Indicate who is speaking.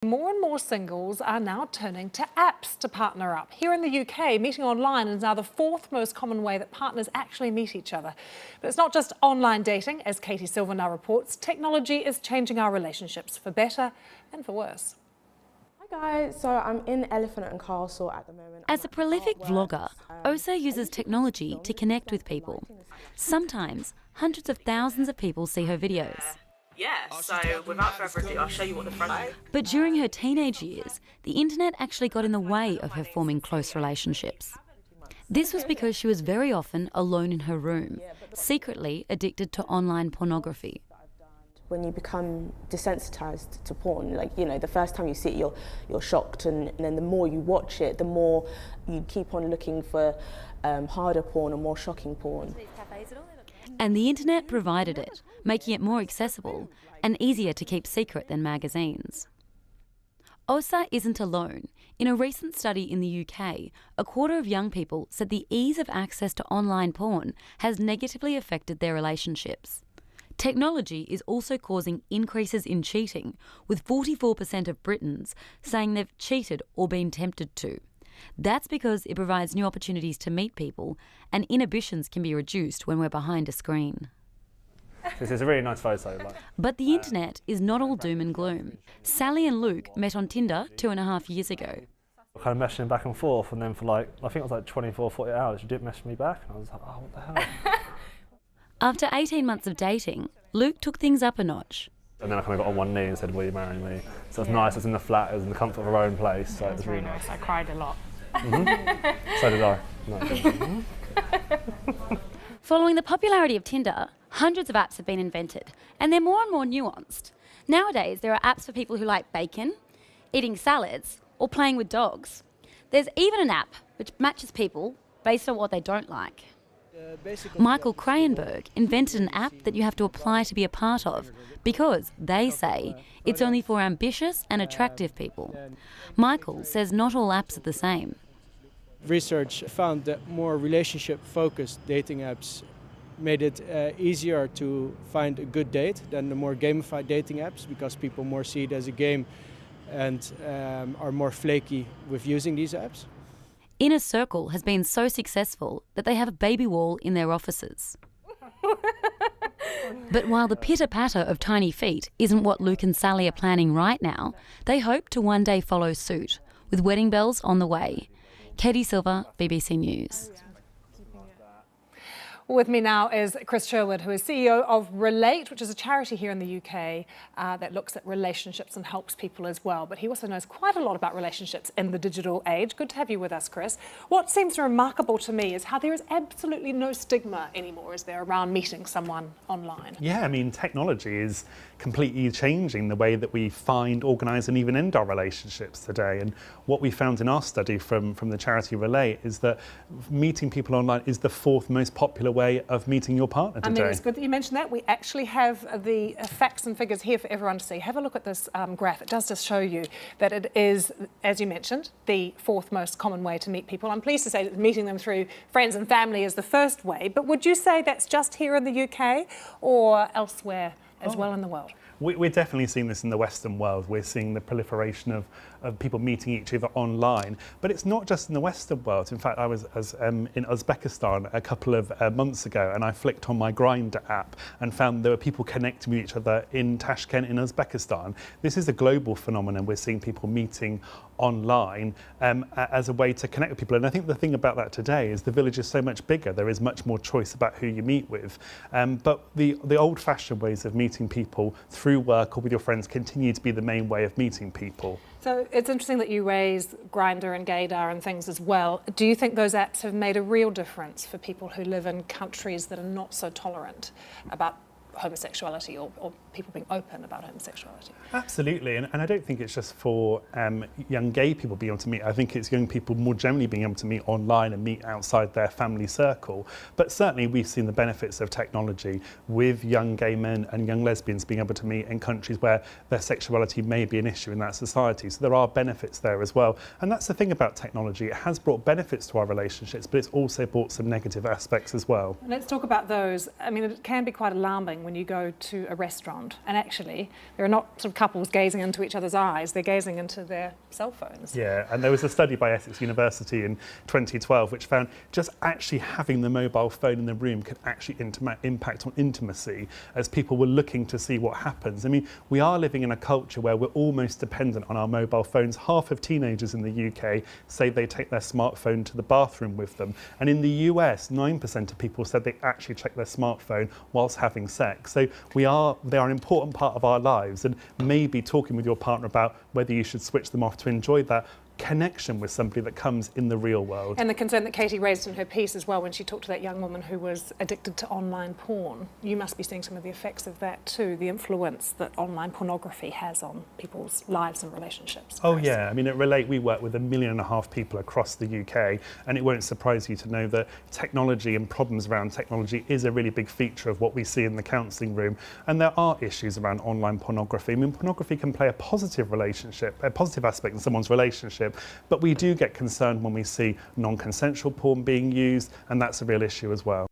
Speaker 1: More and more singles are now turning to apps to partner up. Here in the UK, meeting online is now the fourth most common way that partners actually meet each other. But it's not just online dating. As Katie Silver now reports, technology is changing our relationships for better and for worse.
Speaker 2: Hi guys, so I'm in Elephant and Castle at the moment.
Speaker 3: As a prolific vlogger, Osa uses technology to connect with people. Sometimes, hundreds of thousands of people see her videos.
Speaker 4: Yeah, so without further ado, I'll show you what the front is.
Speaker 3: But during her teenage years, the internet actually got in the way of her forming close relationships. This was because she was very often alone in her room, secretly addicted to online pornography.
Speaker 2: When you become desensitized to porn, the first time you see it, you're shocked, and then the more you watch it, the more you keep on looking for harder porn and more shocking porn.
Speaker 3: And the internet provided it, making it more accessible and easier to keep secret than magazines. Osa isn't alone. In a recent study in the UK, a quarter of young people said the ease of access to online porn has negatively affected their relationships. Technology is also causing increases in cheating, with 44% of Britons saying they've cheated or been tempted to. That's because it provides new opportunities to meet people, and inhibitions can be reduced when we're behind a screen.
Speaker 5: This is a really nice photo.
Speaker 3: But the internet is not all doom and gloom. Sally and Luke met on Tinder 2.5 years ago.
Speaker 5: Kind of messaging back and forth, and then for I think it was 24, 40 hours, you didn't message me back, and I was like, oh, what the hell?
Speaker 3: After 18 months of dating, Luke took things up a notch.
Speaker 5: And then I kind of got on one knee and said, will you marry me? So it's nice, it was in the flat, it was in the comfort of our own place, so it was really nice.
Speaker 1: I cried a lot.
Speaker 5: So did I.
Speaker 3: Following the popularity of Tinder, hundreds of apps have been invented, and they're more and more nuanced. Nowadays, there are apps for people who like bacon, eating salads, or playing with dogs. There's even an app which matches people based on what they don't like. Michael Krayenberg invented an app that you have to apply to be a part of because, they say, it's only for ambitious and attractive people. Michael says not all apps are the same.
Speaker 6: Research found that more relationship-focused dating apps made it easier to find a good date than the more gamified dating apps, because people more see it as a game and are more flaky with using these apps.
Speaker 3: Inner Circle has been so successful that they have a baby wall in their offices. But while the pitter-patter of tiny feet isn't what Luke and Sally are planning right now, they hope to one day follow suit, with wedding bells on the way. Katie Silver, BBC News.
Speaker 1: With me now is Chris Sherwood, who is CEO of Relate, which is a charity here in the UK that looks at relationships and helps people as well. But he also knows quite a lot about relationships in the digital age. Good to have you with us, Chris. What seems remarkable to me is how there is absolutely no stigma anymore, is there, around meeting someone online?
Speaker 5: Yeah, I mean, technology is completely changing the way that we find, organise and even end our relationships today. And what we found in our study from the charity Relate is that meeting people online is the fourth most popular way of meeting your partner today.
Speaker 1: I mean, it's good that you mentioned that. We actually have the facts and figures here for everyone to see. Have a look at this graph. It does just show you that it is, as you mentioned, the fourth most common way to meet people. I'm pleased to say that meeting them through friends and family is the first way, but would you say that's just here in the UK or elsewhere as well in the world?
Speaker 5: We're definitely seeing this in the Western world. We're seeing the proliferation of people meeting each other online. But it's not just in the Western world. In fact, I was in Uzbekistan a couple of months ago, and I flicked on my Grindr app and found there were people connecting with each other in Tashkent in Uzbekistan. This is a global phenomenon. We're seeing people meeting online as a way to connect with people. And I think the thing about that today is the village is so much bigger. There is much more choice about who you meet with. But the old-fashioned ways of meeting people through work or with your friends continue to be the main way of meeting people.
Speaker 1: So it's interesting that you raise Grindr and Gaydar and things as well. Do you think those apps have made a real difference for people who live in countries that are not so tolerant about homosexuality or people being open about homosexuality?
Speaker 5: Absolutely, and I don't think it's just for young gay people being able to meet. I think it's young people more generally being able to meet online and meet outside their family circle. But certainly we've seen the benefits of technology with young gay men and young lesbians being able to meet in countries where their sexuality may be an issue in that society. So there are benefits there as well. And that's the thing about technology. It has brought benefits to our relationships, but it's also brought some negative aspects as well.
Speaker 1: Let's talk about those. I mean, it can be quite alarming when you go to a restaurant around, and actually there are not sort of couples gazing into each other's eyes, they're gazing into their cell phones.
Speaker 5: Yeah, and there was a study by Essex University in 2012 which found just actually having the mobile phone in the room could actually impact on intimacy as people were looking to see what happens. I mean, we are living in a culture where we're almost dependent on our mobile phones. Half of teenagers in the UK say they take their smartphone to the bathroom with them. And in the US, 9% of people said they actually check their smartphone whilst having sex. So they are an important part of our lives, and maybe talking with your partner about whether you should switch them off to enjoy that connection with somebody that comes in the real world.
Speaker 1: And the concern that Katie raised in her piece as well when she talked to that young woman who was addicted to online porn. You must be seeing some of the effects of that too, the influence that online pornography has on people's lives and relationships.
Speaker 5: Oh yeah, I mean we work with 1.5 million people across the UK, and it won't surprise you to know that technology and problems around technology is a really big feature of what we see in the counselling room, and there are issues around online pornography. I mean, pornography can play a positive aspect in someone's relationship, but we do get concerned when we see non-consensual porn being used, and that's a real issue as well.